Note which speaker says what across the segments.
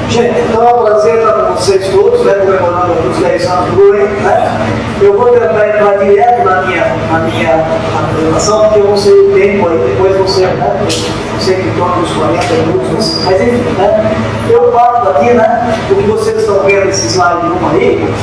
Speaker 1: Gente, então é um prazer estar com vocês todos, né, comemorando os 10 anos do Gruen, né? Eu vou tentar entrar direto na minha apresentação, porque eu não sei o tempo aí, depois você, né? Não sei que torna uns 40 minutos, mas enfim, né? Eu parto aqui, né? O que vocês estão vendo esse slide 1 aí,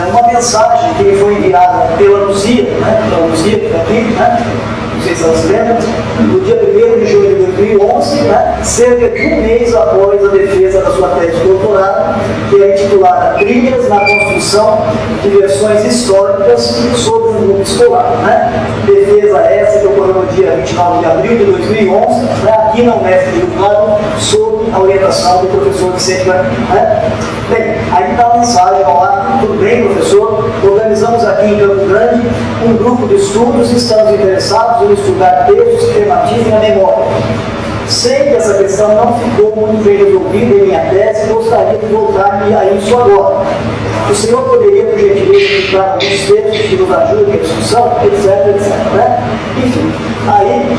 Speaker 1: uma mensagem que me foi enviada pela Luzia, né? Pela Luzia, que está aqui, né? Não sei se ela se lembra, no dia 1º de junho de 2011, né, cerca de um mês após a defesa da sua tese de doutorado, que é intitulada Trilhas na Construção de Versões Históricas sobre o Grupo Escolar. Né? Defesa essa que ocorreu no dia 29 de abril de 2011, né, aqui na Unesp de Rio Claro, sob a orientação do professor Vicente Garim. Né? Bem, aí está a mensagem, olá, tudo bem, professor? Organizamos aqui em Campo Grande um grupo de estudos e estamos interessados em estudar textos que tematizem a memória. Sei que essa questão não ficou muito bem resolvida em minha tese e gostaria de voltar-me a isso agora. O senhor poderia, por gentileza, indicar alguns textos que nos ajudem na discussão, etc. Né? Enfim, aí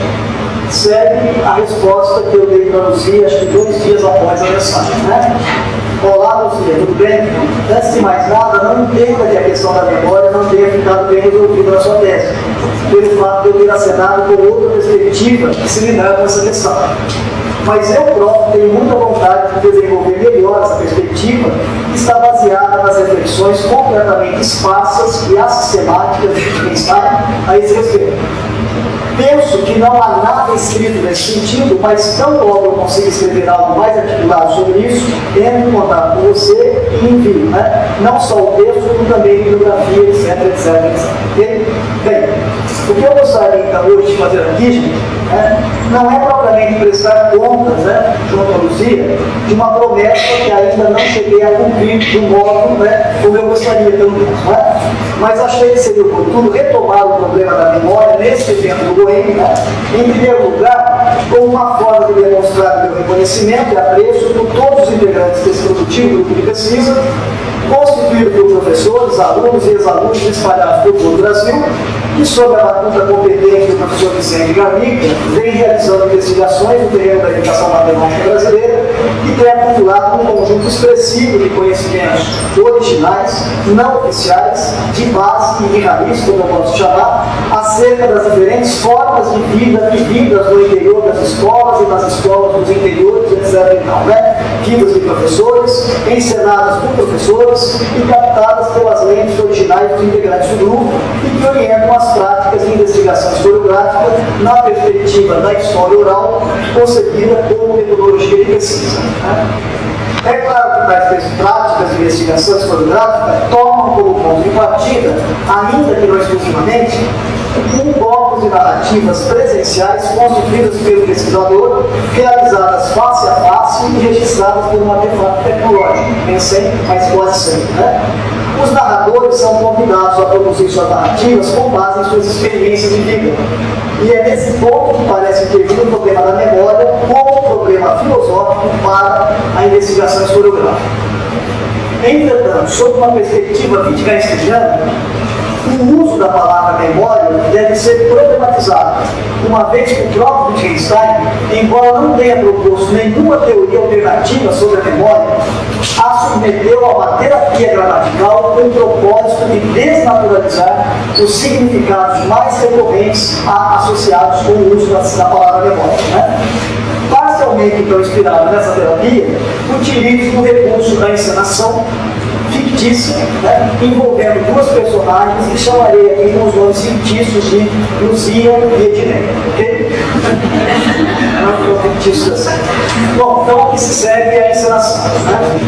Speaker 1: segue a resposta que eu dei para a Luzia, acho que 2 dias após a mensagem. Né? Olá, Luzia, tudo bem? Antes de mais nada, não entenda que a questão da memória não tenha ficado bem resolvida na sua tese, pelo fato de eu ter acenado com outra perspectiva que se lidar com essa questão. Mas eu próprio tenho muita vontade de desenvolver melhor essa perspectiva, que está baseada nas reflexões completamente esparsas e assistemáticas de Einstein a esse respeito. Penso que não há nada escrito nesse sentido, mas tão logo eu consigo escrever algo mais articulado sobre isso, entro em contato com você e envio, né? Não só o texto, como também bibliografia, etc. Bem, o que eu gostaria então hoje de fazer aqui, gente, não é propriamente prestar contas, né, junto à Luzia, de uma promessa que ainda não cheguei a cumprir do modo, né, como eu gostaria, pelo menos, né? Mas achei que seria oportuno retomar o problema da memória nesse evento do Gruen, né? Em primeiro lugar, como uma forma de demonstrar meu reconhecimento e apreço por todos os integrantes desse produtivo grupo de pesquisa, constituído por professores, alunos e ex-alunos espalhados por todo o Brasil, que, sob a batuta competente do professor Vicente Garim, vem realizando investigações no terreno da educação matemática brasileira e tem acumulado um conjunto expressivo de conhecimentos originais, não oficiais, de base e de raiz, como eu posso chamar, acerca das diferentes formas de vida vividas no interior das escolas e nas escolas dos interiores, etc. Né? Vidas de professores, encenadas por professores e captadas pelas lentes originais dos integrantes do grupo e que orientam as práticas de investigação historiográfica na perspectiva da história oral, concebida como metodologia de pesquisa. É claro que tais práticas de investigação historiográfica tomam como ponto de partida, ainda que não exclusivamente, um corpus de narrativas presenciais constituídas pelo pesquisador, realizadas face a face e registradas por um artefato tecnológico, nem sempre, mas quase sempre. Né? Os narradores são convidados a produzir suas narrativas com base em suas experiências de vida. E é nesse ponto que parece intervir o problema da memória como um problema filosófico para a investigação historiográfica. Entretanto, sob uma perspectiva wittgensteiniana, o uso da palavra memória deve ser problematizado, uma vez que o próprio Wittgenstein, embora não tenha proposto nenhuma teoria alternativa sobre a memória, a submeteu a uma terapia gramatical com o propósito de desnaturalizar os significados mais recorrentes associados com o uso da palavra memória. Né? Parcialmente, então, inspirado nessa terapia, utiliza o recurso da encenação fictícia, né, envolvendo 2 personagens que chamarei aqui com os nomes fictícios de Luzia e Edneia. Ok? Não fictícios assim. Bom, então o que se segue é a encenação. Né?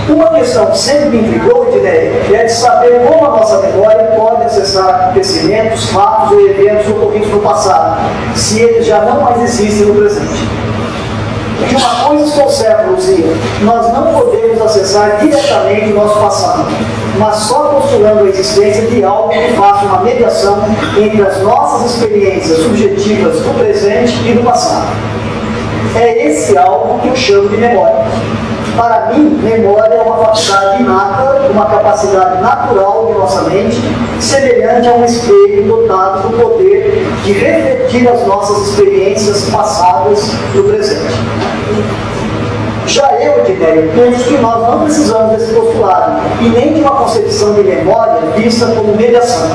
Speaker 1: Uma questão que sempre me intrigou, Edneia, é de saber como a nossa memória pode acessar acontecimentos, fatos ou eventos ocorridos no passado, se eles já não mais existem no presente. De uma coisa estou certo, Luzia, nós não podemos acessar diretamente o nosso passado, mas só postulando a existência de algo que faça uma mediação entre as nossas experiências subjetivas do presente e do passado. É esse algo que eu chamo de memória. Para mim, memória é uma faculdade inata, uma capacidade natural de nossa mente, semelhante a um espelho dotado do poder de refletir as nossas experiências passadas no presente. Já eu, Edneia, penso que nós não precisamos desse postulado e nem de uma concepção de memória vista como mediação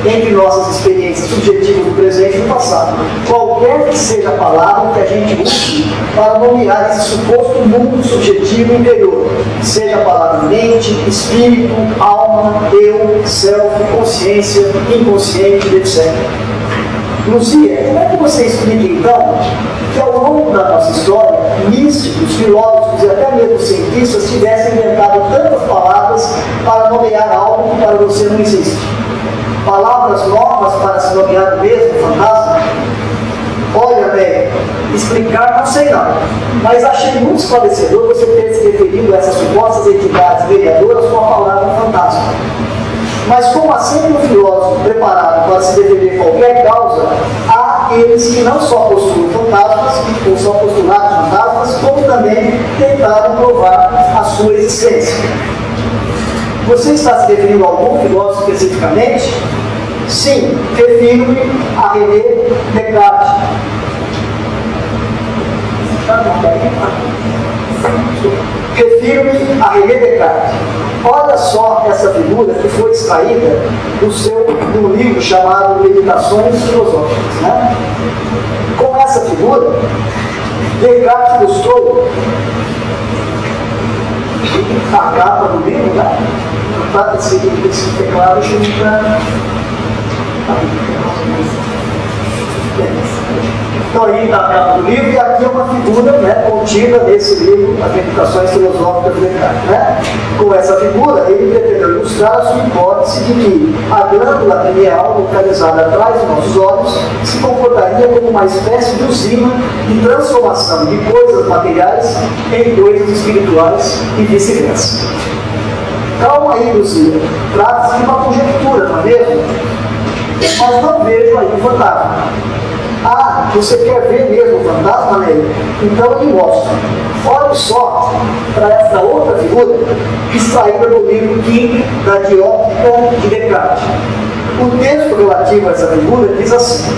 Speaker 1: entre nossas experiências subjetivas do presente e do passado. Qualquer que seja a palavra que a gente use para nomear esse suposto mundo subjetivo interior, seja a palavra mente, espírito, alma, eu, self, consciência, inconsciente, etc. Luzia, como é que você explica então que ao longo da nossa história, místicos, filósofos e até mesmo cientistas tivessem inventado tantas palavras para nomear algo que para você não existe? Palavras novas para se nomear o mesmo fantasma? Olha, velho, explicar não sei não, mas achei muito esclarecedor você ter se referido a essas supostas entidades mediadoras com a palavra fantasma. Mas como há sempre um filósofo preparado para se defender qualquer causa, há aqueles que não só postulam fantasmas, ou só postularam fantasmas, como também tentaram provar a sua existência. Você está se referindo a algum filósofo especificamente? Sim, refiro-me a René Descartes. Refiro-me a René Descartes. Olha só essa figura que foi extraída do livro chamado Meditações Filosóficas. Né? Com essa figura, Descartes mostrou a capa do livro, né? Esse teclado chama. Então aí está a capa do livro e aqui é uma figura, né, contida nesse livro, As Meditações Filosóficas do Descartes. Né? Com essa figura, ele pretendeu ilustrar a sua hipótese de que a glândula pineal, localizada atrás dos nossos olhos, se comportaria como uma espécie de usina de transformação de coisas materiais em coisas espirituais e vice-versa. Calma aí, Luzia. Trata-se de uma conjectura, não é mesmo? Mas não vejo aí o fantasma. Ah, você quer ver mesmo o fantasma nele? Então eu lhe mostro. Olhe só para essa outra figura extraída do livro Química da Diótica de Descartes. O texto relativo a essa figura diz assim: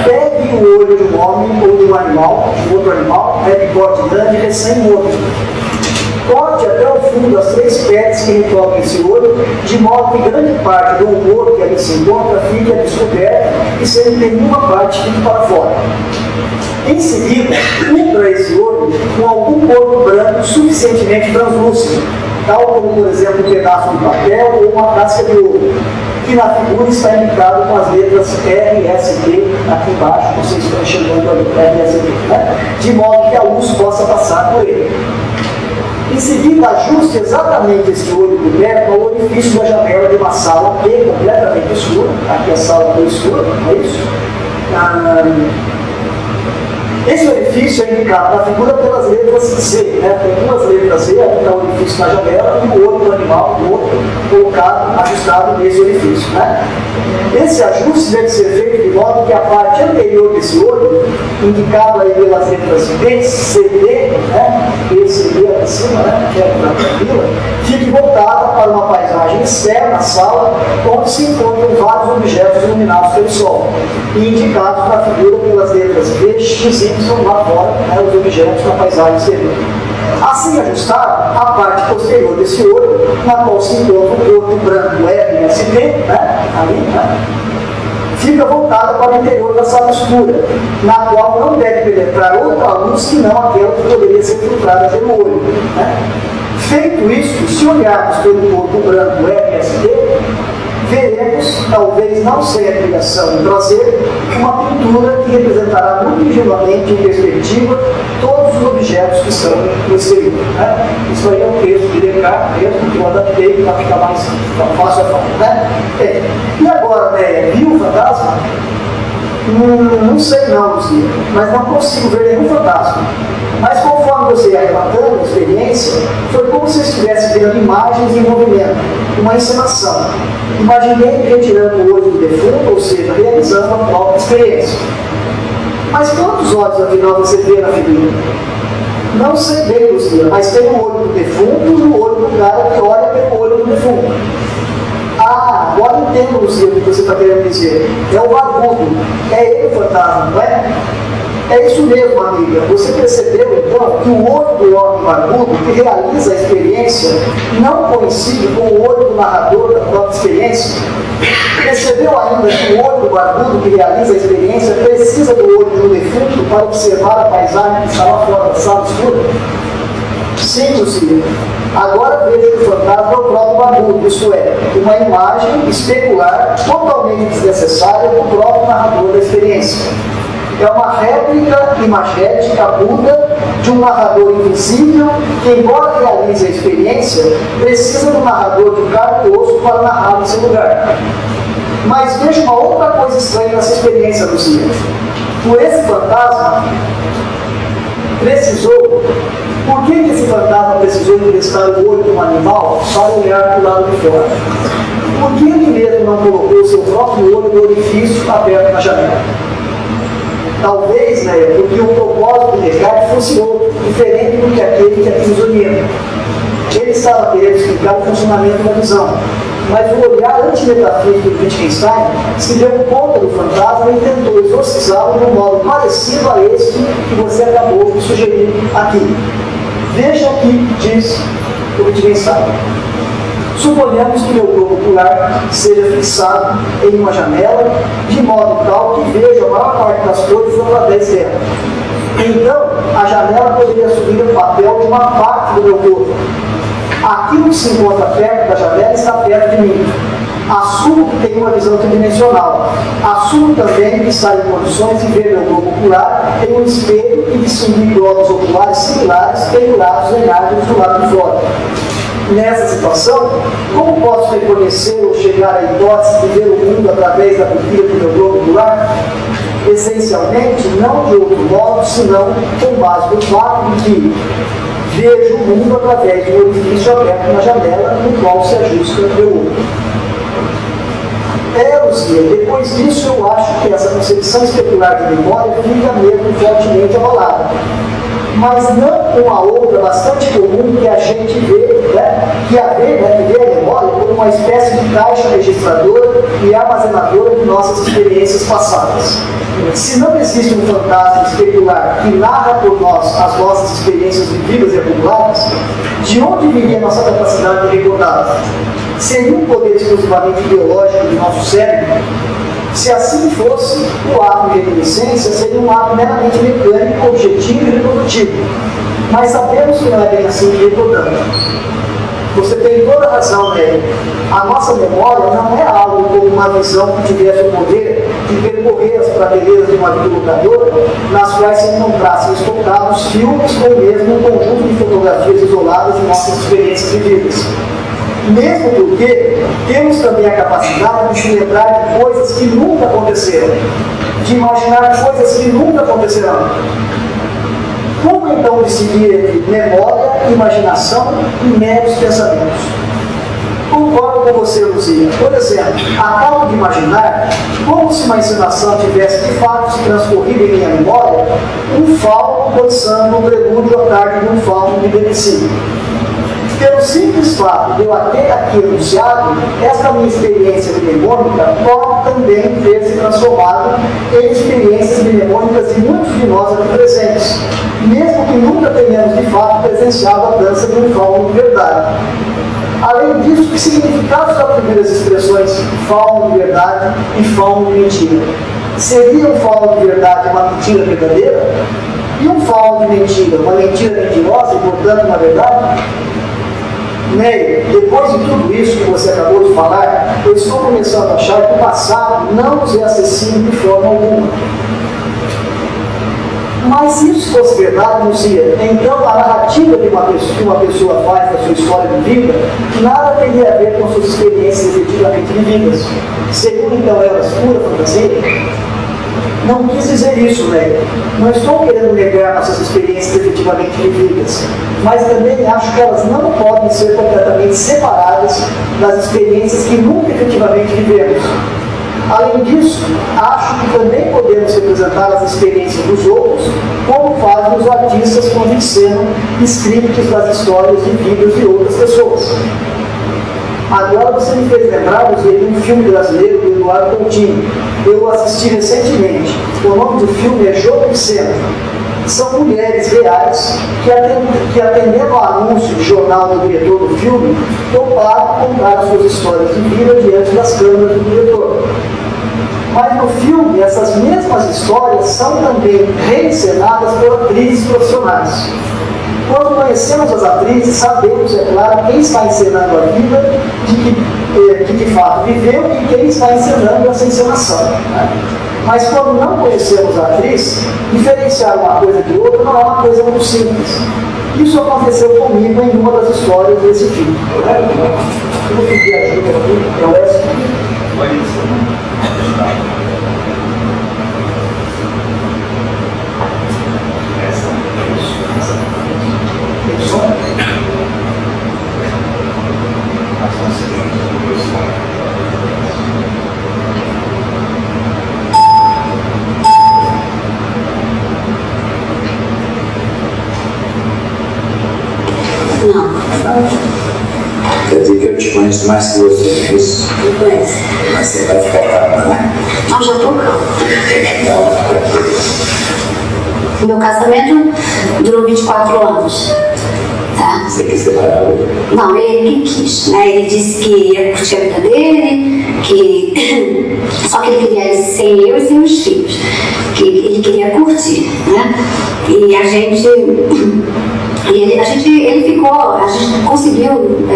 Speaker 1: pegue o olho de um homem ou de um animal, de outro animal, de porte grande, recém-morto. Corte até o fundo as 3 pedras que recobrem esse olho, de modo que grande parte do humor que ali se encontra fique a descoberto e sem nenhuma parte fique para fora. Em seguida, cubra esse olho com algum corpo branco suficientemente translúcido, tal como, por exemplo, um pedaço de papel ou uma casca de ouro, que na figura está indicado com as letras R, S, T aqui embaixo, vocês estão enxergando ali, R, S, T, né? De modo que a luz possa passar por ele. Em seguida, ajuste exatamente esse olho coberto ao orifício da janela de uma sala B completamente escura. Aqui a sala B escura, não é isso? Esse orifício é indicado na figura pelas letras C, né? Tem 2 letras C, aqui está o orifício da janela, e o outro animal, o outro colocado, ajustado nesse orifício. Né? Esse ajuste deve ser feito de modo que a parte anterior desse olho, indicado aí pelas letras B, C, D, né? Esse D aqui em cima, né? Que é a fila, fique voltada para uma paisagem externa à sala, onde se encontram vários objetos iluminados pelo sol, e indicados na figura pelas letras B, X, Y, lá fora, né, os objetos da paisagem exterior. Assim ajustado, a parte posterior desse olho, na qual se encontra o corpo branco RST, né, ali, né, fica voltada para o interior da sala escura, na qual não deve penetrar outra luz senão aquela que poderia ser filtrada pelo olho. Né. Feito isso, se olharmos pelo corpo branco RST, veremos, talvez não sem a criação do prazer, uma pintura que representará muito ingenuamente em perspectiva todos os objetos que estão no exterior. Né? Isso aí é um texto de Descartes mesmo, que eu adaptei para ficar mais fácil a falar. Né? E agora, né, viu o fantasma? Não sei não, Luzia, mas não consigo ver nenhum fantasma. Mas conforme você ia relatando a experiência, foi como se estivesse vendo imagens em movimento, uma encenação. Imaginei retirando o olho do defunto, ou seja, realizando a própria experiência. Mas quantos olhos, afinal, você vê na figura? Não sei bem, Luzia, mas tem o olho do defunto e o olho do cara que olha pelo olho do defunto. Ah, agora entendo, Luzia, o que você está querendo dizer. É o barbudo. É ele o fantasma, não é? É isso mesmo, amiga. Você percebeu, então, que o olho do homem barbudo que realiza a experiência não coincide com o olho do narrador da própria experiência? Percebeu ainda que o olho do barbudo que realiza a experiência precisa do olho de um defunto para observar a paisagem que está lá fora da sala escura? Sim, Lucia. Agora vejo que o fantasma é o próprio barbudo, isto é, uma imagem especular totalmente desnecessária do próprio narrador da experiência. É uma réplica imagética aguda de um narrador invisível que, embora realize a experiência, precisa do narrador de carne e osso para narrar em seu lugar. Mas vejo uma outra coisa estranha nessa experiência, Lucia. Por esse fantasma precisou... Por que esse fantasma precisou emprestar o olho de um animal para olhar para o lado de fora? Por que ele mesmo não colocou o seu próprio olho no orifício aberto na janela? Talvez, né, porque o propósito de Descartes fosse outro, diferente do que aquele que aqui nos orienta. Ele estava querendo explicar o funcionamento da visão, mas o olhar antimetafísico de Wittgenstein se deu conta do fantasma e tentou exorcizá-lo de um modo parecido a este que você acabou de sugerir aqui. Veja o que diz o Wittgenstein. Suponhamos que meu globo ocular seja fixado em uma janela, de modo tal que vejo a maior parte das coisas através dela. Então, a janela poderia assumir o papel de uma parte do meu corpo. Aquilo que se encontra perto da janela está perto de mim. Assumo que tenho uma visão tridimensional. Assumo também que estar em condições de ver meu globo ocular em um espelho e distinguir globos oculares similares pendurados em árvores do lado de fora. Nessa situação, como posso reconhecer ou chegar à hipótese de ver o mundo através da pupila do meu globo ocular? Essencialmente, não de outro modo, senão com base no fato de que vejo o mundo através de um orifício aberto na janela, no qual se ajusta o meu olho. Lucia, depois disso eu acho que essa concepção especular de memória fica mesmo fortemente abalada. Mas não com a outra bastante comum que a gente vê, que vê a memória como uma espécie de caixa registradora e armazenadora de nossas experiências passadas. Se não existe um fantasma especular que narra por nós as nossas experiências vividas e acumuladas, de onde viria a nossa capacidade de recordá-las? Seria um poder exclusivamente biológico do nosso cérebro? Se assim fosse, o ato de reminiscência seria um ato meramente mecânico, objetivo e reprodutivo. Mas sabemos que não é bem assim que recordamos. Você tem toda a razão, Nélio. A nossa memória não é algo como uma visão que tivesse o poder de percorrer as prateleiras de uma videolocadora nas quais se encontrassem estocados filmes ou mesmo um conjunto de fotografias isoladas de nossas experiências vividas. Mesmo porque temos também a capacidade de se lembrar de coisas que nunca aconteceram, de imaginar coisas que nunca acontecerão. Como então decidir entre memória, imaginação e meros pensamentos? Concordo com você, Luzia. Por exemplo, acabo de imaginar como se uma encenação tivesse de fato se transcorrido em minha memória um fauno dançando um prelúdio à tarde de um fauno de BBC. Pelo simples fato de eu ter aqui anunciado, esta minha experiência mnemônica pode também ter se transformado em experiências mnemônicas de muitos de nós aqui presentes, mesmo que nunca tenhamos de fato presenciado a dança de um fauno de verdade. Além disso, que significados das primeiras expressões fauno de verdade e fauno de mentira? Seria um fauno de verdade uma mentira verdadeira? E um fauno de mentira, uma mentira mentirosa e, portanto, uma verdade? Ney, depois de tudo isso que você acabou de falar, eu estou começando a achar que o passado não nos é acessível de forma alguma. Mas se isso fosse verdade, Luzia, então a narrativa que uma pessoa faz da sua história de vida nada teria a ver com suas experiências efetivamente vividas. Segundo então elas, pura fantasia? Não quis dizer isso, né? Não estou querendo negar nossas experiências efetivamente vividas, mas também acho que elas não podem ser completamente separadas das experiências que nunca efetivamente vivemos. Além disso, acho que também podemos representar as experiências dos outros, como fazem os artistas quando encenam scripts das histórias de vidas de outras pessoas. Agora você me fez lembrar de um filme brasileiro do Eduardo Coutinho. Eu assisti recentemente. O nome do filme é Jogo de Cena. São mulheres reais que atendendo ao anúncio do jornal do diretor do filme, toparam contar suas histórias de vida diante das câmeras do diretor. Mas no filme, essas mesmas histórias são também reencenadas por atrizes profissionais. Quando conhecemos as atrizes, sabemos, é claro, quem está encenando a vida que de fato viveu e quem está encenando essa encenação. Né? Mas quando não conhecemos a atriz, diferenciar uma coisa de outra não é uma coisa muito simples. Isso aconteceu comigo em uma das histórias desse filme. Eu vou pedir ajuda aqui, é o Wesley.
Speaker 2: Não.
Speaker 3: Quer dizer que eu te conheço mais que você, é isso?
Speaker 2: Não conhece.
Speaker 3: Mas você vai ficar calma, né?
Speaker 2: Não, já tô calma. Meu casamento durou 24 anos. Tá?
Speaker 3: Você quis separar hoje?
Speaker 2: Não, ele que quis. Né? Ele disse que ia curtir a vida dele, que só que ele queria sem eu e sem os filhos. Que ele queria curtir, né? E a gente conseguiu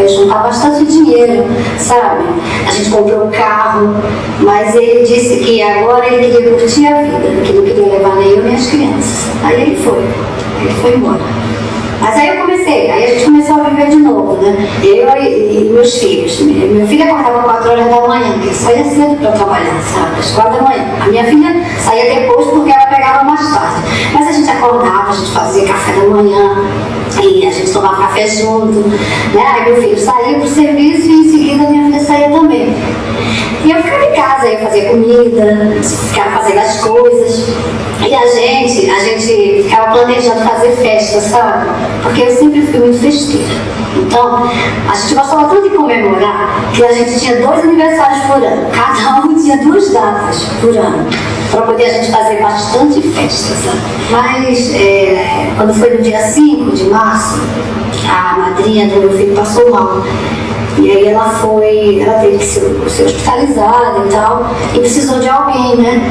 Speaker 2: juntar bastante dinheiro, sabe? A gente comprou um carro, mas ele disse que agora ele queria curtir a vida, que não queria levar nem eu nem as crianças. Aí ele foi embora. Mas aí a gente começou a viver de novo, né? Eu e meus filhos. Meu filho acordava 4 horas da manhã, porque ele saía cedo para trabalhar, sabe? Às 4 da manhã. A minha filha saía depois porque ela pegava mais tarde. Mas a gente acordava, a gente fazia café da manhã, e a gente tomava café junto, né? Aí meu filho saía para o serviço e em seguida minha filha saía também. E eu ficava em casa, eu fazia comida, ficava fazendo as coisas. E a gente ficava planejando fazer festa, sabe? Porque eu sempre fui muito festeira. Então, a gente gostava tanto de comemorar que a gente tinha 2 aniversários por ano. Cada um tinha 2 datas por ano. Para poder a gente fazer bastante festa, sabe? Mas, quando foi no dia 5 de março, a madrinha do meu filho passou mal. E aí ela teve que ser hospitalizada e tal, e precisou de alguém, né,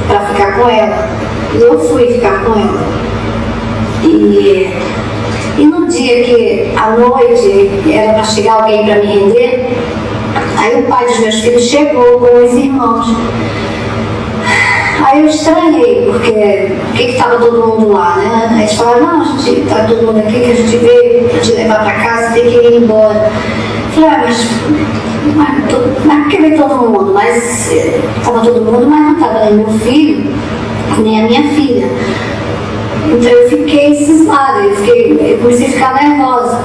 Speaker 2: para ficar com ela. E eu fui ficar com ela. E no dia que, à noite, era para chegar alguém para me render, aí o pai dos meus filhos chegou com os irmãos. Aí eu estranhei, porque por que estava todo mundo lá, né? Aí eles falaram, não, a gente está todo mundo aqui, que a gente veio para te levar para casa, tem que ir embora. Eu falei, mas por que veio todo mundo? Mas estava todo mundo, mas não estava nem meu filho, nem a minha filha. Então eu fiquei cismada, eu comecei a ficar nervosa.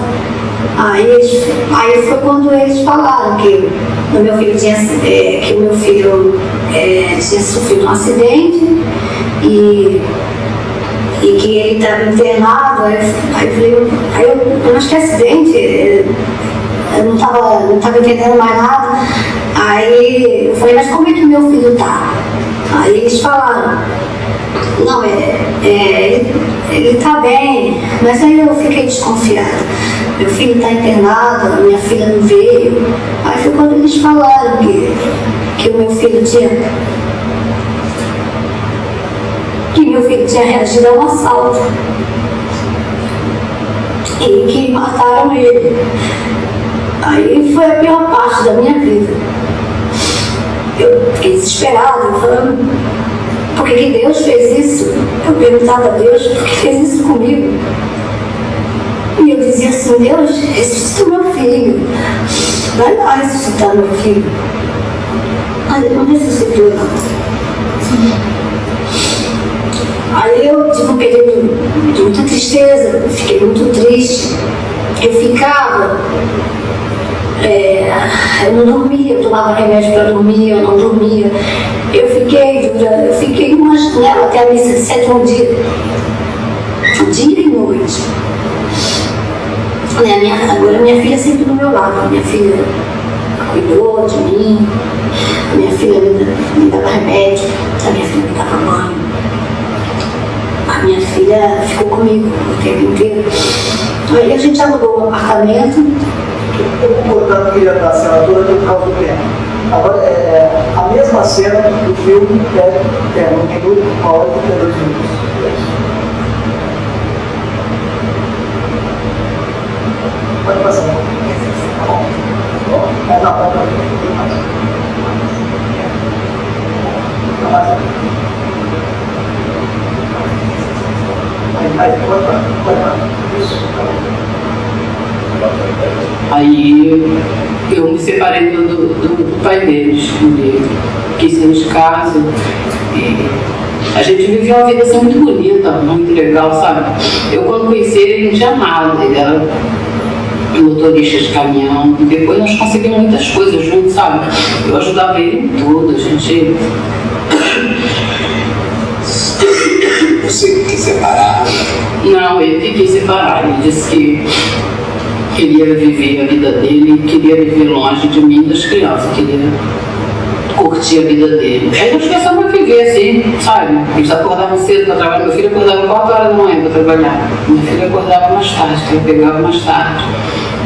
Speaker 2: Aí foi quando eles falaram que o meu filho tinha sofrido um acidente e que ele estava internado. Aí eu acho que acidente, eu não estava entendendo mais nada. Aí eu falei, mas como é que meu filho está? Aí eles falaram, não, ele está bem, mas aí eu fiquei desconfiada. Meu filho está internado, a minha filha não veio. Aí foi quando eles falaram que o meu filho tinha reagido a um assalto e que mataram ele. Aí foi a pior parte da minha vida. Eu fiquei desesperada, falando, por que Deus fez isso? Eu perguntava a Deus, por que fez isso comigo? E eu dizia assim, Deus, ressuscita meu filho. Vai lá ressuscitar meu filho. Mas ele não ressuscitou, não. Aí eu tive um período de muita tristeza, fiquei muito triste. Eu ficava... eu não dormia, eu tomava remédio para dormir, eu não dormia. Eu fiquei numa janela até a missa de 7 dia e noite. Agora minha filha sempre do meu lado, minha filha cuidou de mim, a minha filha me dava remédio, a minha filha me dava banho, a minha filha ficou comigo o tempo inteiro. Aí a gente alugou um apartamento.
Speaker 1: Eu vou cortar, queria dar a cena toda por causa do tempo. Agora, a mesma cena do filme é 1 minuto, 1 hora e 32 minutos. Pode passar. Não,
Speaker 4: Aí eu me separei do pai deles, quis sair de casa. E a gente vivia uma vida assim muito bonita, muito legal, sabe? Eu quando conheci ele não tinha nada, ele era motorista de caminhão. Depois nós conseguimos muitas coisas juntos, sabe? Eu ajudava ele em tudo, a gente...
Speaker 3: Você quis separar?
Speaker 4: Não, ele que quis separar. Ele disse que queria viver a vida dele, queria viver longe de mim e das crianças, queria curtir a vida dele. Aí nós começamos a viver assim, sabe? Eles acordavam cedo para trabalhar. Meu filho acordava 4 horas da manhã para trabalhar. Minha filha acordava mais tarde, que ela pegava mais tarde.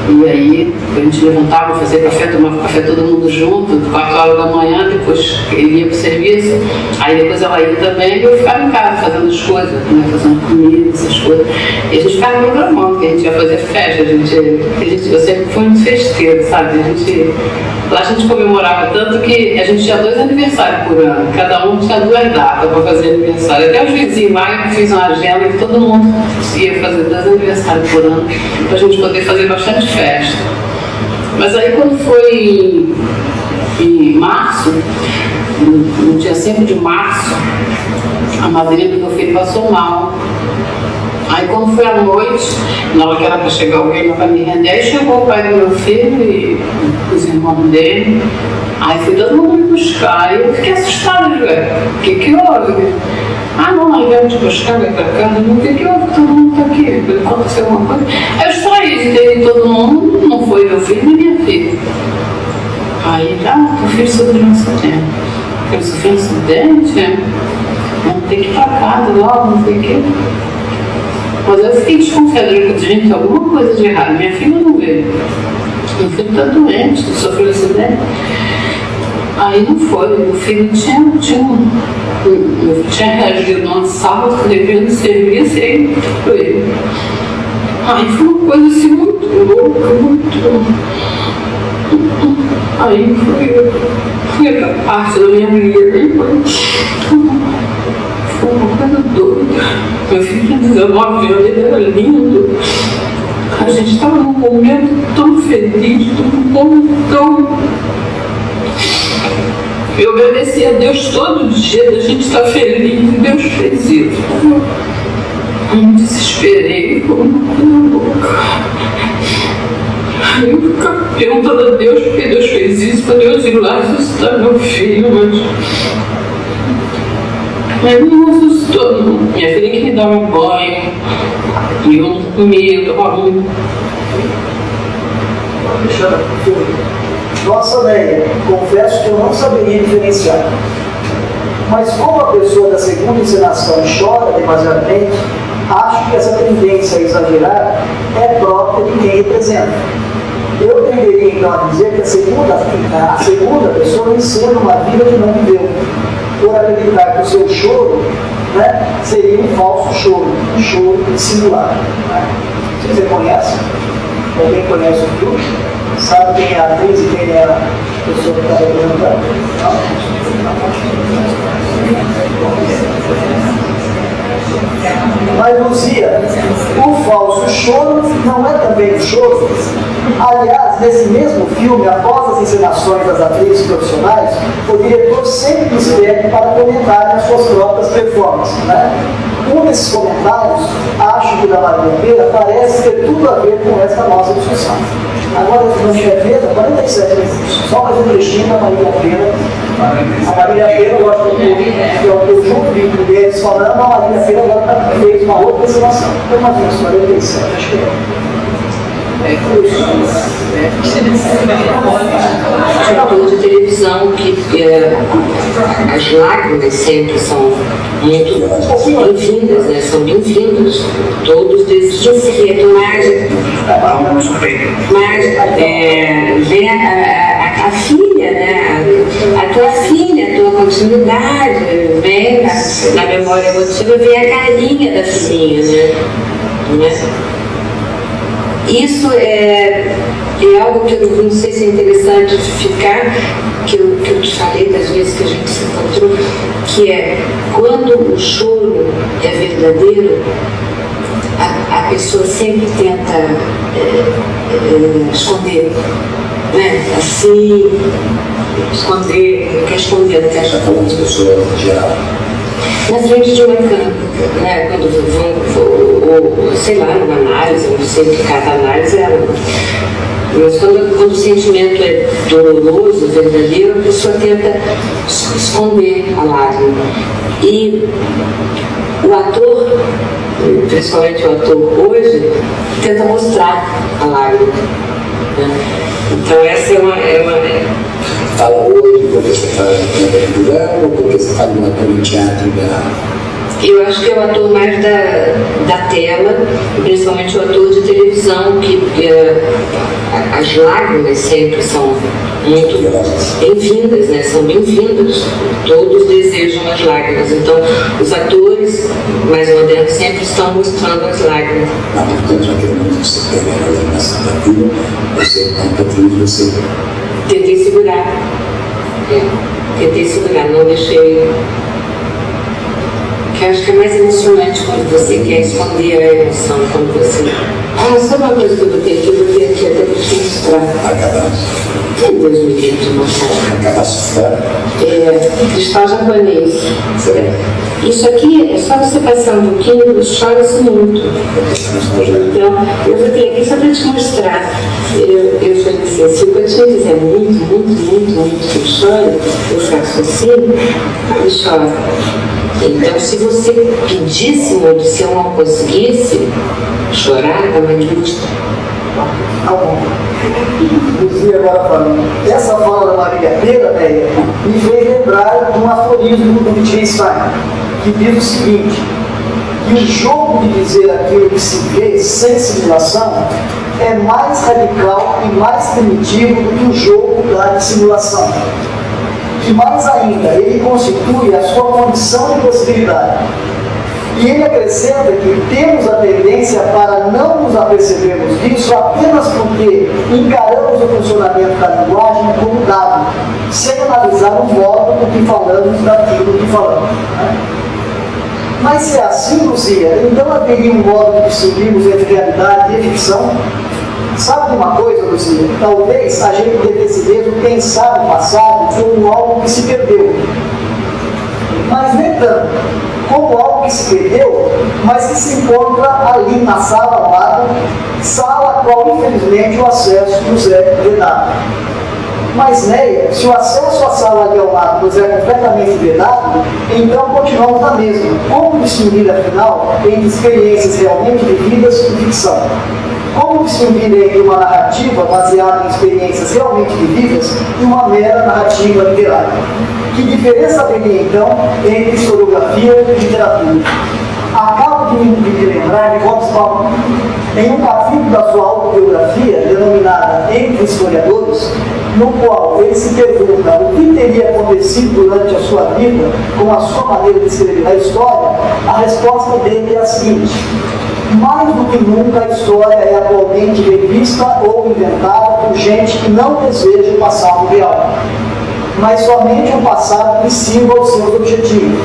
Speaker 4: E aí a gente levantava, fazia café, tomava café todo mundo junto, 4 horas da manhã, depois ele ia para o serviço, aí depois ela ia também, e eu ficava em casa fazendo as coisas, né, fazendo comida, essas coisas. E a gente ficava programando que a gente ia fazer festa, eu sempre fui muito festeiro, sabe? Lá a gente comemorava tanto que a gente tinha 2 aniversários por ano, cada um tinha 2 datas para fazer aniversário. Até os vizinhos lá, eu fiz uma agenda que todo mundo ia fazer 2 aniversários por ano, para a gente poder fazer bastante festa. Mas aí quando foi em março, no dia 5 de março, a madrinha do meu filho passou mal. Aí quando foi à noite, na hora que era para chegar alguém para me render, aí chegou o pai do meu filho e os irmãos dele. Aí fui todo mundo me buscar. Aí eu fiquei assustada, velho. O que houve? Ah, não, aí veio te buscar, veio para cá. O que houve? Todo mundo está aqui. Aconteceu alguma coisa? Aí eu extraí de ter todo mundo, não foi meu filho nem minha filha. Aí, teu filho sofreu um acidente. Ele sofreu um acidente? Não tem que ir para casa logo, não sei o quê. Mas eu fiquei desconfiada, gente, alguma coisa de errado. Minha filha não veio. Meu filho está doente, sofreu acidente. Aí não foi, meu filho tinha reagido numa sala que devia serviço e aí foi ele. Aí foi uma coisa assim muito louca, muito. Aí foi a parte da minha vida. Foi uma coisa doida. Meu filho tinha 19 anos, ele era lindo. A gente estava num momento tão feliz, tão... Eu agradeci a Deus todo dia da gente estar feliz e Deus fez isso. Eu me desesperei, foi uma coisa louca. Aí eu ficava perguntando a Deus por que Deus fez isso, para Deus ir lá ressuscitar meu filho, mas não assustou, não. Minha filha que me dava um banho, e eu não comia, eu tomava muito.
Speaker 1: Nossa, Neia, confesso que eu não saberia diferenciar. Mas como a pessoa da segunda encenação chora demasiadamente, acho que essa tendência a exagerar é própria de quem representa. Eu tenderia então a dizer que a segunda pessoa ensina uma vida que não viveu, por acreditar que o seu choro, né, seria um falso choro, um choro singular. Né? Vocês reconhecem? Alguém conhece o filme? Sabe quem é a atriz e quem é a pessoa que está representando? Mas, Luzia, o falso choro não é também um choro? Aliás, nesse mesmo filme, após as encenações das atrizes profissionais, o diretor sempre nos pede para comentarem as suas próprias performances. Né? Um desses comentários, acho que da Maria Pera, parece ter tudo a ver com essa nossa discussão. Agora, na Chefeza, 47 minutos. Só mais um trechinho da Maria Pera. A Maria Pera, eu gosto do eu junto o vídeo deles falando, a Maria Pera agora fez uma outra encenação. Foi uma vez, 47, acho que é.
Speaker 5: ator de televisão que as lágrimas sempre são muito bem-vindas, né? São bem-vindas. Todos desejam ser, mas vem a filha, né? A tua filha, a tua continuidade, vem na memória emotiva, vem a carinha da filhinha, né? Isso é algo que eu não sei se é interessante ficar, que eu te falei das vezes que a gente se encontrou, que é quando o choro é verdadeiro, a pessoa sempre tenta esconder, né? Assim, esconder, não quer esconder, não quer esconder.
Speaker 3: Falando de pessoa geral.
Speaker 5: Na frente de uma câmera, né? Quando vão, sei lá, numa análise, não sei o que cada análise é, mas quando o sentimento é doloroso, verdadeiro, a pessoa tenta esconder a lágrima. E o ator, principalmente o ator hoje, tenta mostrar a lágrima, né? Então essa é uma
Speaker 3: Fala hoje porque você faz no programa ou porque você faz uma coisa no teatro?
Speaker 5: Eu acho que é o ator mais da tela, principalmente o ator de televisão, que as lágrimas sempre são muito bem-vindas, né? São bem-vindas. Todos desejam as lágrimas. Então, os atores mais modernos sempre estão mostrando as lágrimas.
Speaker 3: Portanto, naquele momento que você pega a coordenação daquilo, você, como atriz, você...
Speaker 5: Tentei segurar. Tentei segurar, não deixei. Que eu acho que é mais emocionante quando você quer esconder a emoção, quando você... sabe uma coisa que eu botei aqui até para te mostrar.
Speaker 3: Acabasse.
Speaker 5: Que Deus me livre de mostrar.
Speaker 3: Acabasse fora.
Speaker 5: Cristal japonês. Isso aqui é só você passar um pouquinho, chora-se muito. Então, eu botei aqui só para te mostrar. Eu falei assim, se o Coutinho fizer muito que chore, eu faço assim e choro. Então, se você pedisse muito, se eu não conseguisse chorar, é uma angústia.
Speaker 1: Luzia agora falando, essa fala da Maria Pera, né, me fez lembrar de um aforismo do Wittgenstein, que diz o seguinte, que o jogo de dizer aquilo que se vê sem simulação é mais radical e mais primitivo do que o jogo da dissimulação. E mais ainda, ele constitui a sua condição de possibilidade. E ele acrescenta que temos a tendência para não nos apercebermos disso apenas porque encaramos o funcionamento da linguagem como dado, sem analisar o modo com que falamos daquilo que falamos. Mas se é assim, Luzia, então haveria um modo de distinguirmos entre realidade e ficção? Sabe de uma coisa, Luzia? Talvez a gente devesse mesmo pensar no passado como algo que se perdeu. Mas nem tanto como algo que se perdeu, mas que se encontra ali na sala ao lado, sala a qual infelizmente o acesso nos é vedado. Mas, Neia, se o acesso à sala ali ao lado nos é completamente vedado, então continuamos na mesma. Como distinguir, afinal, entre experiências realmente vividas e ficção? Como distinguir entre uma narrativa baseada em experiências realmente vividas e uma mera narrativa literária? Que diferença haveria, então, entre historiografia e literatura? Acabo de me lembrar de Hobsbawm, em um capítulo da sua autobiografia, denominada Entre Historiadores, no qual ele se pergunta o que teria acontecido durante a sua vida com a sua maneira de escrever a história, a resposta dele é a seguinte: mais do que nunca a história é atualmente revista ou inventada por gente que não deseja o passado real, mas somente um passado que sirva aos seus objetivos.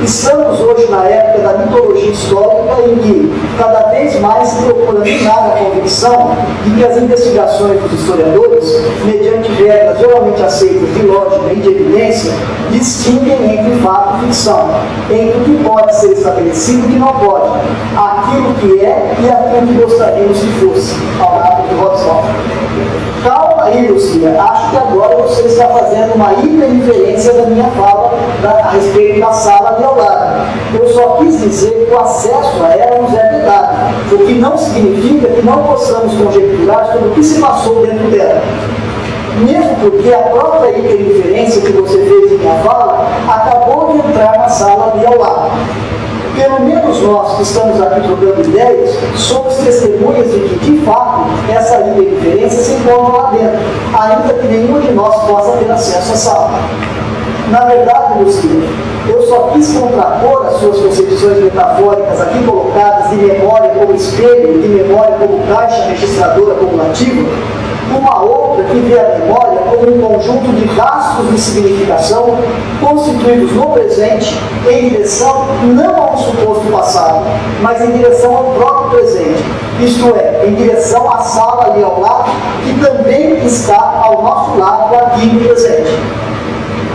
Speaker 1: Estamos hoje na época da mitologia histórica em que cada vez mais se procura minar a convicção de que as investigações dos historiadores, mediante regras geralmente aceitas de lógica e de evidência, distinguem entre fato e ficção, entre o que pode ser estabelecido e o que não pode, aquilo que é e aquilo que gostaríamos que fosse, palavra de Hobsbawm. Calma aí, Luzia, acho que agora você está fazendo uma hiperinferência da minha fala a respeito da sala de ao lado. Eu só quis dizer que o acesso a ela nos é vedado, o que não significa que não possamos conjecturar sobre o que se passou dentro dela. Mesmo porque a própria hiperreferência que você fez em minha fala acabou de entrar na sala ali ao lado. Pelo menos nós que estamos aqui trocando ideias, somos testemunhas de que, de fato, essa hiperreferência se encontra lá dentro, ainda que nenhum de nós possa ter acesso à sala. Na verdade, Lucila, eu só quis contrapor as suas concepções metafóricas aqui colocadas de memória como espelho, de memória como caixa registradora cumulativa, uma outra que vê a memória como um conjunto de rastros de significação constituídos no presente em direção não a um suposto passado, mas em direção ao próprio presente, isto é, em direção à sala ali ao lado, que também está ao nosso lado aqui no presente.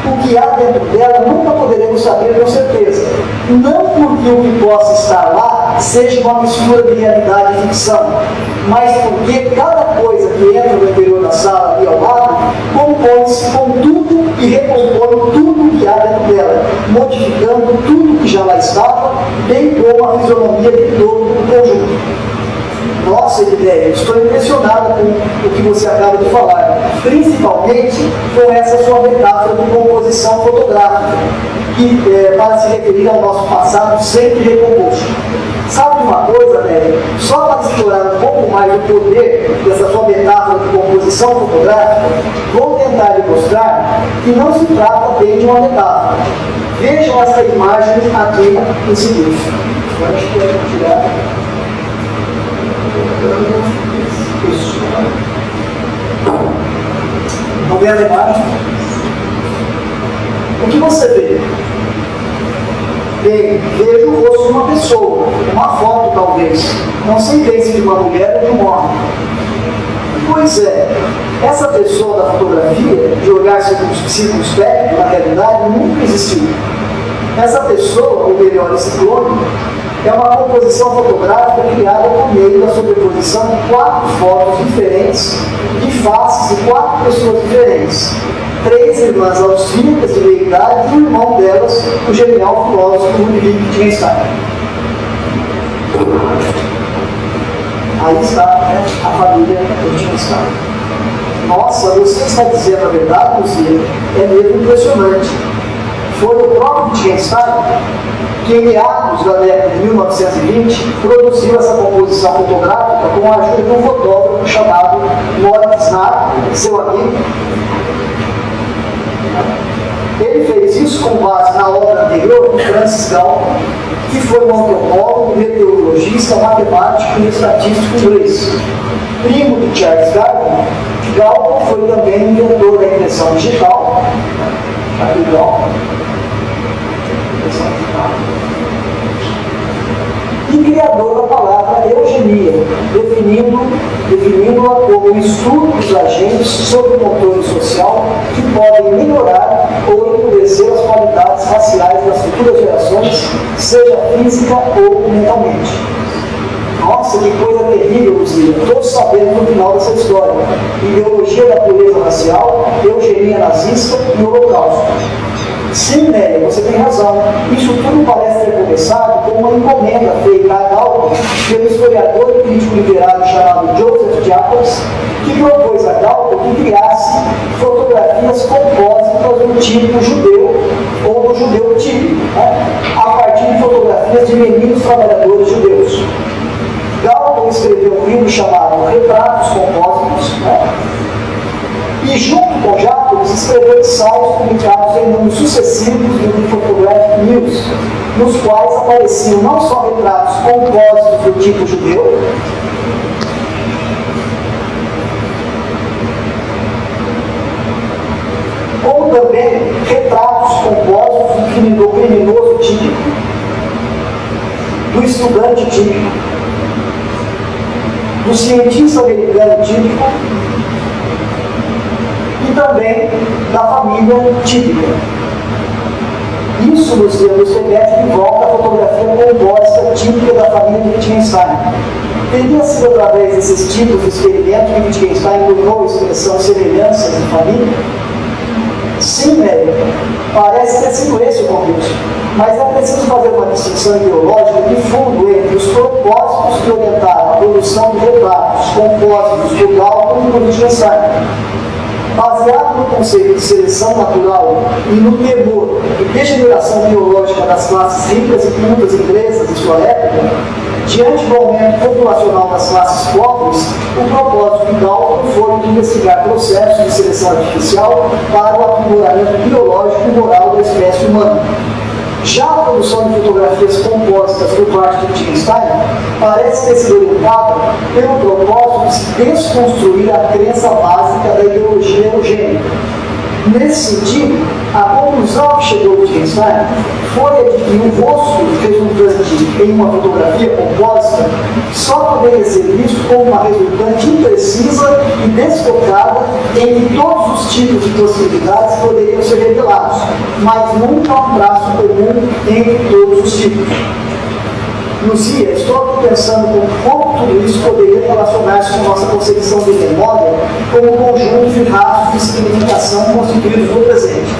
Speaker 1: O que há dentro dela nunca poderemos saber com certeza. Não porque o que possa estar lá seja uma mistura de realidade e ficção, mas porque cada coisa que entra no interior da sala ali ao lado compõe-se com tudo e recompõe tudo que há dentro dela, modificando tudo que já lá estava, bem como a fisionomia de todo o conjunto. Nossa, Edéia, estou impressionada com o que você acaba de falar, principalmente com essa sua metáfora de composição fotográfica, que para se referir ao nosso passado sempre recomposto. Sabe uma coisa, Nélia? Só para explorar um pouco mais o poder dessa sua metáfora de composição fotográfica, vou tentar lhe mostrar que não se trata bem de uma metáfora. Vejam essa imagem aqui em seguida. Agora acho que eu vou tirar. Isso. Vamos ver a imagem? O que você vê? Bem, vejo o rosto de uma pessoa, uma foto talvez. Não sei bem se de uma mulher ou de um homem. Pois é, essa pessoa da fotografia, de olhar circunspecto, na realidade, nunca existiu. Essa pessoa, ou melhor, esse clone, é uma composição fotográfica criada por meio da sobreposição de 4 fotos diferentes, de faces de 4 pessoas diferentes. 3 irmãs austríacas de meia idade e o irmão delas, o genial filósofo Ludwig Wittgenstein. Aí está, né, a família Wittgenstein. Nossa, você está dizendo a verdade, Luzia? É mesmo impressionante. Foi o próprio Wittgenstein que, em meados da década de 1920, produziu essa composição fotográfica com a ajuda de um fotógrafo chamado Moritz Nahr, seu amigo. Ele fez isso com base na obra anterior de Francis Galton, que foi um antropólogo, meteorologista, matemático e estatístico inglês. Primo de Charles Darwin, Galton foi também inventor da impressão digital. Aqui Galton. E criador da palavra eugenia, definindo-a como o estudo dos agentes sob o controle social que podem melhorar ou empobrecer as qualidades raciais das futuras gerações, seja física ou mentalmente. Nossa, que coisa terrível, Luzia. Todos sabemos no final dessa história. Ideologia da pureza racial, eugenia nazista e holocausto. Sim, Nélia, você tem razão. Isso tudo parece ter começado com uma encomenda feita a Galton pelo historiador e crítico literário chamado Joseph Jacobs, que propôs a Galton que criasse fotografias compósitas do tipo judeu ou do judeu típico, né? A partir de fotografias de meninos trabalhadores judeus. Galton escreveu um livro chamado Retratos Compósitos, né? E junto com Jacobs escreveu ensaios publicados em números sucessivos do Photographic News, nos quais apareciam não só retratos compósitos do tipo judeu, como também retratos compósitos do criminoso típico, do estudante típico, do cientista americano típico, e também da família típica. Isso nos remete de volta à fotografia compósita típica da família de Wittgenstein. Teria sido através desses tipos de experimentos que Wittgenstein tornou a expressão semelhanças de família? Sim, velho, parece ter sido esse o convite, mas é preciso fazer uma distinção ideológica de fundo entre os propósitos que orientaram a produção de retratos compósitos do Galton e do Wittgenstein. Baseado no conceito de seleção natural e no temor e degeneração biológica das classes ricas e cultas inglesas de sua época, diante do aumento populacional das classes pobres, o propósito de Galton foi de investigar processos de seleção artificial para o aprimoramento biológico e moral da espécie humana. Já a produção de fotografias compósitas por parte de Wittgenstein parece ter sido orientada pelo propósito de se desconstruir a crença básica da ideologia eugênica. Nesse sentido, a conclusão que chegou Wittgenstein foi a de que o rosto resultante em uma fotografia compósita só poderia ser visto como uma resultante imprecisa e desfocada em que todos os tipos de possibilidades poderiam ser revelados, mas nunca um traço comum entre todos os tipos. Luzia, estou aqui pensando como tudo isso poderia relacionar-se com nossa concepção de memória como um conjunto de rastros de significação constituídos no presente.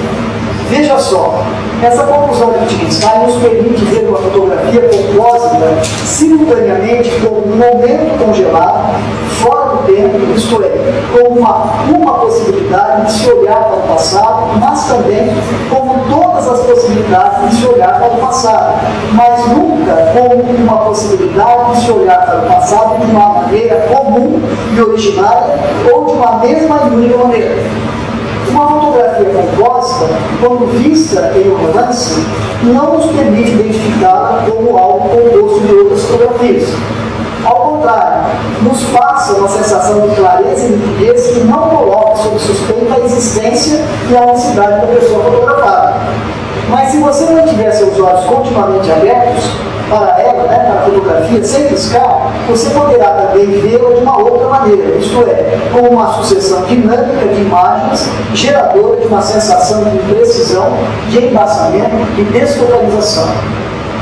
Speaker 1: Veja só, essa conclusão de Wittgenstein nos permite ver uma fotografia compósita simultaneamente como um momento congelado, fora do tempo, isto é, como uma possibilidade de se olhar para o passado, mas também como todas as possibilidades de se olhar para o passado, mas nunca como uma possibilidade de se olhar para o passado de uma maneira comum e originária ou de uma mesma e única maneira. Uma fotografia compósita, quando vista em um relance, não nos permite identificá-la como algo composto de outras fotografias. Ao contrário, nos passa uma sensação de clareza e nitidez que não coloca sob suspeita a existência e a unicidade da pessoa fotografada. Mas se você mantiver seus olhos continuamente abertos para ela, para a fotografia, sem piscar, você poderá também vê-la de uma outra maneira, isto é, como uma sucessão dinâmica de imagens, geradora de uma sensação de imprecisão, de embaçamento e desfocalização.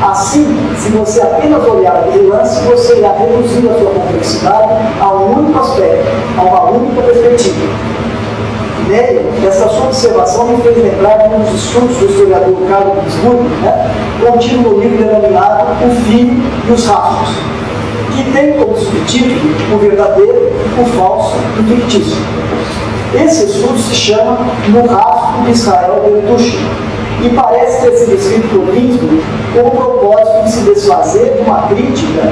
Speaker 1: Assim, se você apenas olhar aquele lance, você irá reduzir a sua complexidade a um único aspecto, a uma única perspectiva. Essa sua observação me fez lembrar de um dos estudos do historiador Carlo Ginzburg, contido no livro denominado O Fio e os Rastros, que tem como subtítulo o verdadeiro, o falso e o fictício. Esse estudo se chama No Rastro de Israel Bertucci e parece ter sido escrito por Ginzburg com o propósito de se desfazer de uma crítica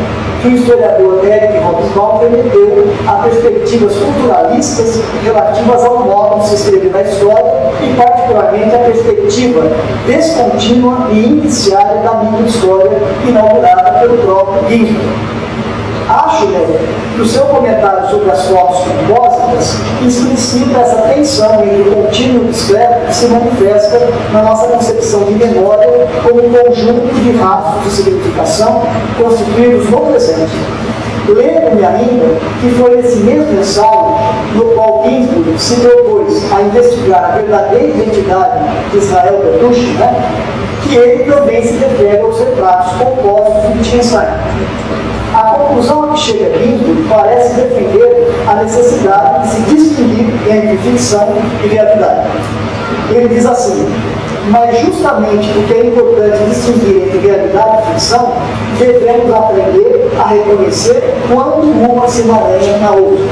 Speaker 1: que o historiador Eric Hobsbawm remeteu a perspectivas culturalistas relativas ao modo de se escrever na história e, particularmente, a perspectiva descontínua e indiciária da mídia história inaugurada pelo próprio Ginzburg. Acho, que o seu comentário sobre as fotos compósitas explicita essa tensão entre o contínuo e o discreto que se manifesta na nossa concepção de memória como um conjunto de rastros de significação constituídos no presente. Lembro-me ainda que foi nesse mesmo ensaio no qual Ginzburg se propôs a investigar a verdadeira identidade de Israel Bertucci, que ele também se refere aos retratos compósitos de Wittgenstein. A conclusão a que chega Ginzburg parece defender a necessidade de se distinguir entre ficção e realidade. Ele diz assim: mas justamente porque é importante distinguir entre realidade e ficção, devemos aprender a reconhecer quando uma se emaranha na outra.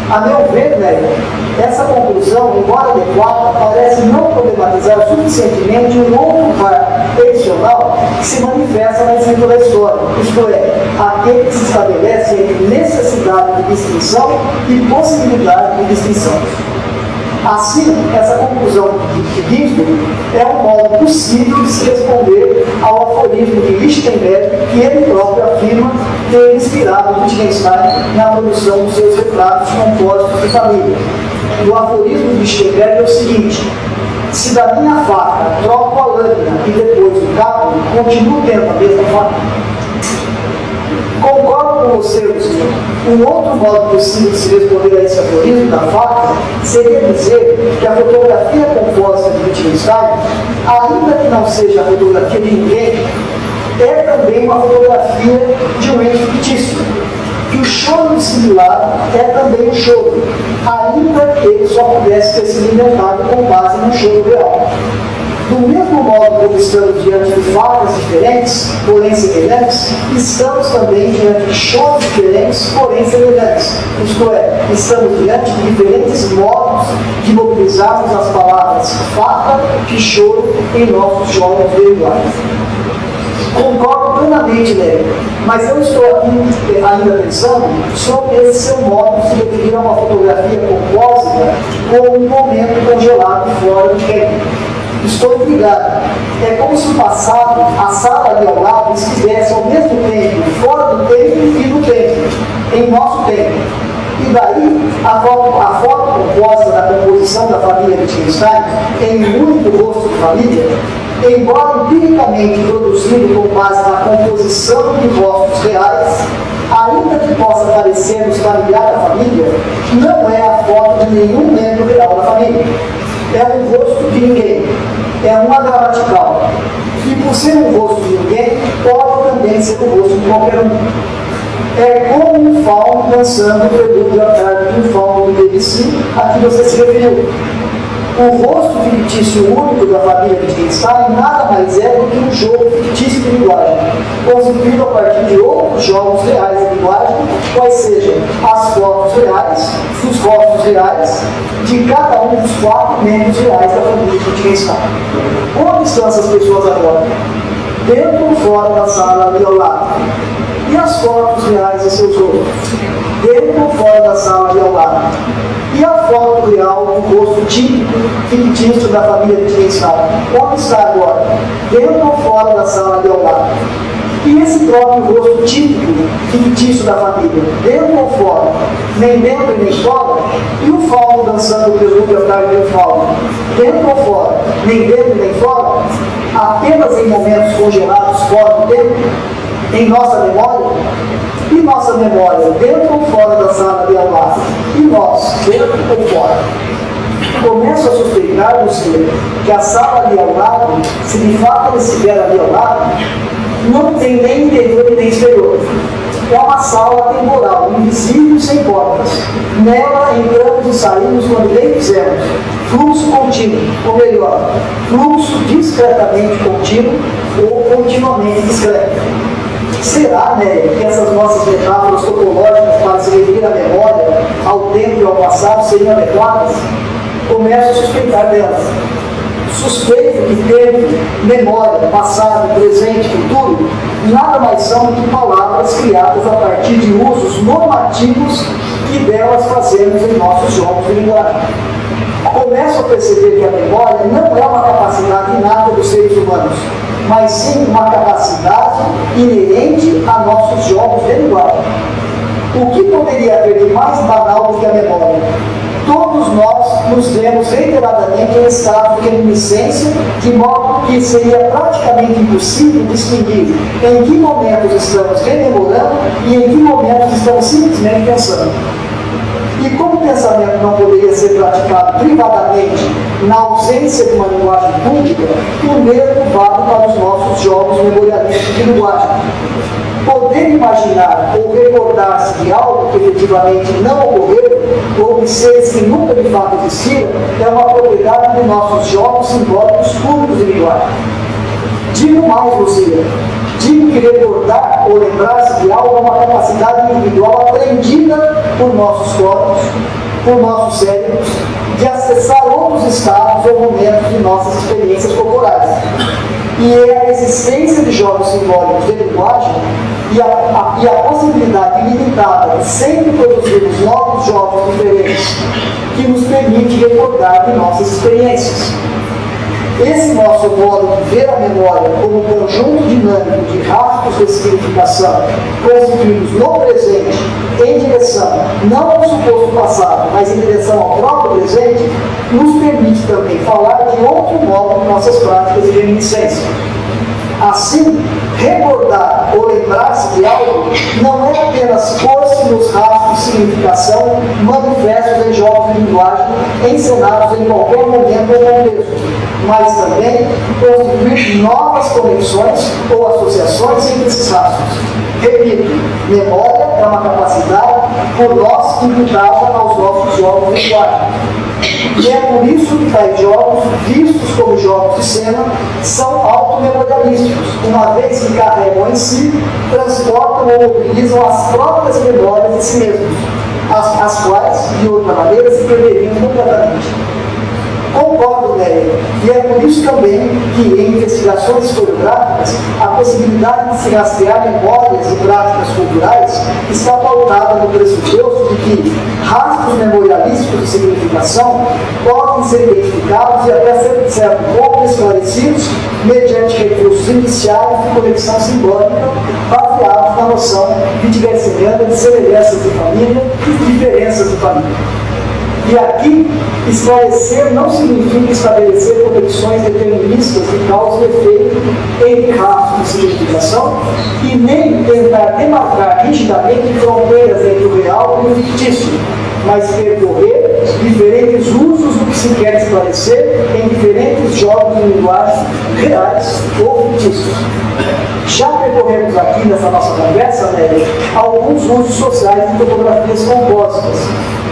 Speaker 1: A meu ver, essa conclusão, embora adequada, parece não problematizar suficientemente um outro par adicional que se manifesta na escrita da história, isto é, aquele que se estabelece entre necessidade de distinção e possibilidade de distinção. Assim, essa conclusão de Ginzburg é um modo possível de se responder ao aforismo de Lichtenberg, que ele próprio afirma ter inspirado Wittgenstein na produção dos seus retratos compósitos de família. O aforismo de Lichtenberg é o seguinte: se da minha faca troco a lâmina e depois o cabo, continuo tendo a mesma faca. Concordo com você, Luciano. Um outro modo possível de se responder a esse aforismo da faca seria dizer que a fotografia compósita de Wittgenstein, ainda que não seja a fotografia de ninguém, é também uma fotografia de um ente fictício, que o choro dissimulado é também um choro, ainda que ele só pudesse ter sido inventado com base no choro real. Do mesmo modo como estamos diante de falas diferentes, porém semelhantes, estamos também diante de choros diferentes, porém semelhantes. Isto é, estamos diante de diferentes modos de mobilizarmos as palavras fato e choro em nossos jogos virtuais. Concordo plenamente, Léo, mas eu estou aqui ainda pensando sobre esse seu modo de se referir a uma fotografia compósita como um momento congelado fora do tempo. Estou intrigado. É como se o passado, a sala ali ao lado, estivesse ao mesmo tempo fora do tempo e no tempo, em nosso tempo. E daí, a foto composta da composição da família Wittgenstein, em um único rosto de família, embora empiricamente produzido com base na composição de rostos reais, ainda que possa parecer-nos familiar da família, não é a foto de nenhum membro real da família. É um rosto de ninguém, é uma gramatical. E por ser um rosto de ninguém, pode também ser o rosto de qualquer um. É como um fauno dançando o prelúdio à tarde de um fauno do BBC a que você se referiu. O rosto fictício único da família Wittgenstein nada mais é do que um jogo fictício de linguagem, constituído a partir de outros jogos reais de linguagem, quais sejam as fotos reais, os rostos reais, de cada um dos 4 membros reais da família Wittgenstein. Onde estão essas pessoas agora? Dentro ou fora da sala ali ao lado? E as fotos reais de seus rostos? Dentro ou fora da sala ali ao lado? E a foto real do rosto típico, fictício da família Wittgenstein? Onde está agora? Dentro ou fora da sala ali ao lado? E esse próprio rosto típico, fictício da família? Dentro ou fora? Nem dentro e nem fora? E o fauno dançando o prelúdio à tarde do fauno? Dentro ou fora? Nem dentro e nem fora? Apenas em momentos congelados fora do tempo? Em nossa memória? E nossa memória, dentro ou fora da sala de ao lado? E nós, dentro ou fora? Começo a suspeitar, Lucia, que a sala ali ao lado, se de fato ele estiver ali ao lado, não tem nem interior e nem exterior. É uma sala temporal, invisível e sem portas. Nela entramos e saímos quando bem quisermos. Fluxo contínuo, ou melhor, fluxo discretamente contínuo ou continuamente discreto. Será, né, que essas nossas metáforas topológicas para se referir à memória, ao tempo e ao passado seriam adequadas? Começo a suspeitar delas. Suspeito que tempo, memória, passado, presente, futuro, nada mais são do que palavras criadas a partir de usos normativos que delas fazemos em nossos jogos de linguagem. Começo a perceber que a memória não é uma capacidade inata dos seres humanos, mas sim uma capacidade inerente a nossos jogos de linguagem. O que poderia haver de mais banal do que a memória? Todos nós nos vemos reiteradamente em estado de reminiscência, de modo que seria praticamente impossível distinguir em que momentos estamos rememorando e em que momentos estamos simplesmente pensando. E como o pensamento não poderia ser praticado privadamente na ausência de uma linguagem pública, o mesmo vale para os nossos jogos memorialísticos de linguagem. Poder imaginar ou recordar-se de algo que efetivamente não ocorreu, ou de seres que nunca de fato existiram, é uma propriedade de nossos jogos simbólicos públicos de linguagem. Digo mais, Lucia. Digo que recordar ou lembrar-se de algo é uma capacidade individual aprendida por nossos corpos, por nossos cérebros, de acessar outros estados ou momentos de nossas experiências corporais. E é a existência de jogos simbólicos de linguagem e a possibilidade ilimitada de sempre produzirmos novos jogos diferentes que nos permite recordar de nossas experiências. Esse nosso modo de ver a memória como um conjunto dinâmico de rastros de significação constituídos no presente em direção não ao suposto passado, mas em direção ao próprio presente, nos permite também falar de outro modo de nossas práticas de reminiscência. Assim, recordar ou lembrar-se de algo não é apenas pôr-se nos rastros de significação manifestos em jogos de linguagem encenados em qualquer momento ou contexto, mas também constituir novas conexões ou associações entre esses rastros. Repito, memória é uma capacidade por nós imputada aos nossos jogos de linguagem. E é por isso que tais jogos, vistos como jogos de cena, são automemorialísticos, uma vez que carregam em si, transportam ou mobilizam as próprias memórias de si mesmos, as quais, de outra maneira, se perderiam completamente. Concordo, Néia, e é por isso também que em investigações historiográficas a possibilidade de se rastrear memórias e práticas culturais está pautada no pressuposto de que rastros memorialísticos de significação podem ser identificados e até certo ponto esclarecidos mediante recursos iniciais de conexão simbólica baseados na noção de diversidade de semelhanças de família e diferenças de família. E aqui, esclarecer não significa estabelecer conexões deterministas de causa e efeito entre rastros de significação e nem tentar demarcar rigidamente fronteiras entre o real e o fictício, mas percorrer diferentes usos do que se quer esclarecer em diferentes jogos de linguagem reais ou fictícios. Já percorremos aqui nessa nossa conversa, Nélia, alguns usos sociais de fotografias compósitas.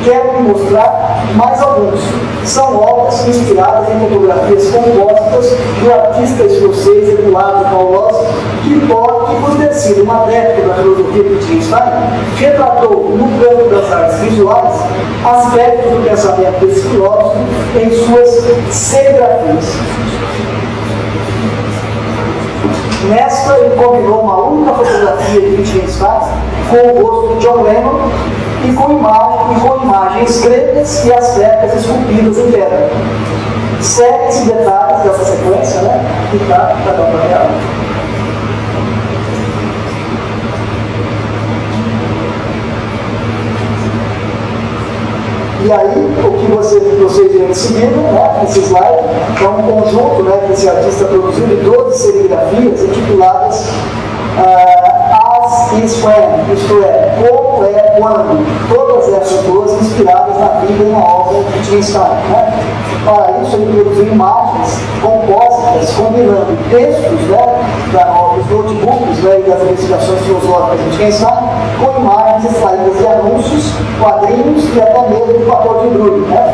Speaker 1: Quero lhe mostrar mais alguns. São obras inspiradas em fotografias compósitas do artista escocês Eduardo Paulos, que pode, por ter sido um adepto da filosofia de Wittgenstein, retratou no campo das artes visuais aspectos do pensamento desse filósofo em suas serigrafias. Nesta, ele combinou uma única fotografia de Wittgenstein com o rosto de John Lennon e com imagens gregas e astecas esculpidas em pedra. Segue-se detalhes dessa sequência, né? Que está na tela. E aí, o que vocês viram em seguida, né, nesse slide, é um conjunto, né, que esse artista produziu de 12 serigrafias intituladas As is When, isto é, como é quando, todas essas 12 inspiradas na vida e na obra de Wittgenstein. Né? Para isso, ele produziu imagens compósitas, combinando textos, né, dos notebooks, né, e das investigações filosóficas de Wittgenstein, com imagens extraídas de anúncios, quadrinhos e até mesmo de papel de embrulho, né?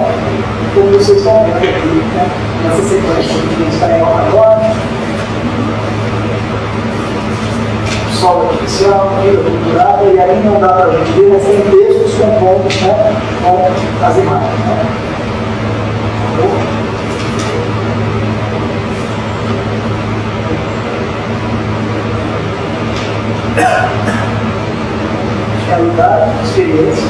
Speaker 1: Como vocês estão vendo aqui, né? Nessa sequência que a gente está em agora. Sol artificial, vida culturada, e aí não dá para a gente ver, mas tem textos compondo, né, com as imagens. Né? Realidade, experiência,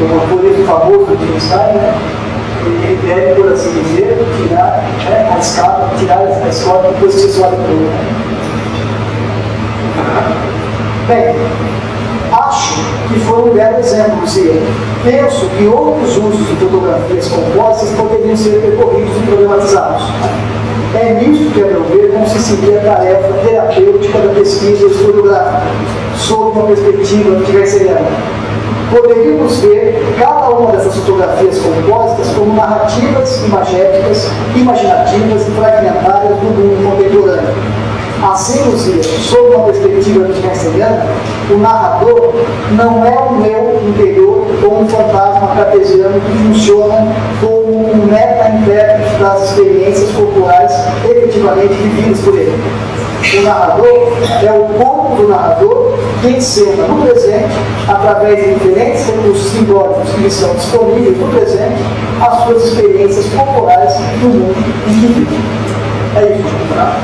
Speaker 1: um aforismo famoso de Wittgenstein, né? Ele deve, por assim dizer, tirar, né, a escada, tirar a escola depois que você olha para ele. Bem, acho que foi um belo exemplo, Zia. Penso que outros usos de fotografias compostas poderiam ser percorridos e problematizados. É nisso que, a meu ver, consistia a tarefa terapêutica da pesquisa historiográfica, sob uma perspectiva anticarceriana. Poderíamos ver cada uma dessas fotografias compósitas como narrativas imagéticas, imaginativas e fragmentárias do mundo contemporâneo. Assim, Luzia, sob uma perspectiva anticarceriana, o narrador não é um eu interior ou um fantasma cartesiano que funciona como um meta-intérprete das experiências corporais efetivamente vividas por ele. O narrador é o corpo do narrador que encena no presente, através de diferentes recursos simbólicos que lhe são disponíveis no presente, as suas experiências corporais do mundo em que vive. É isso, tá?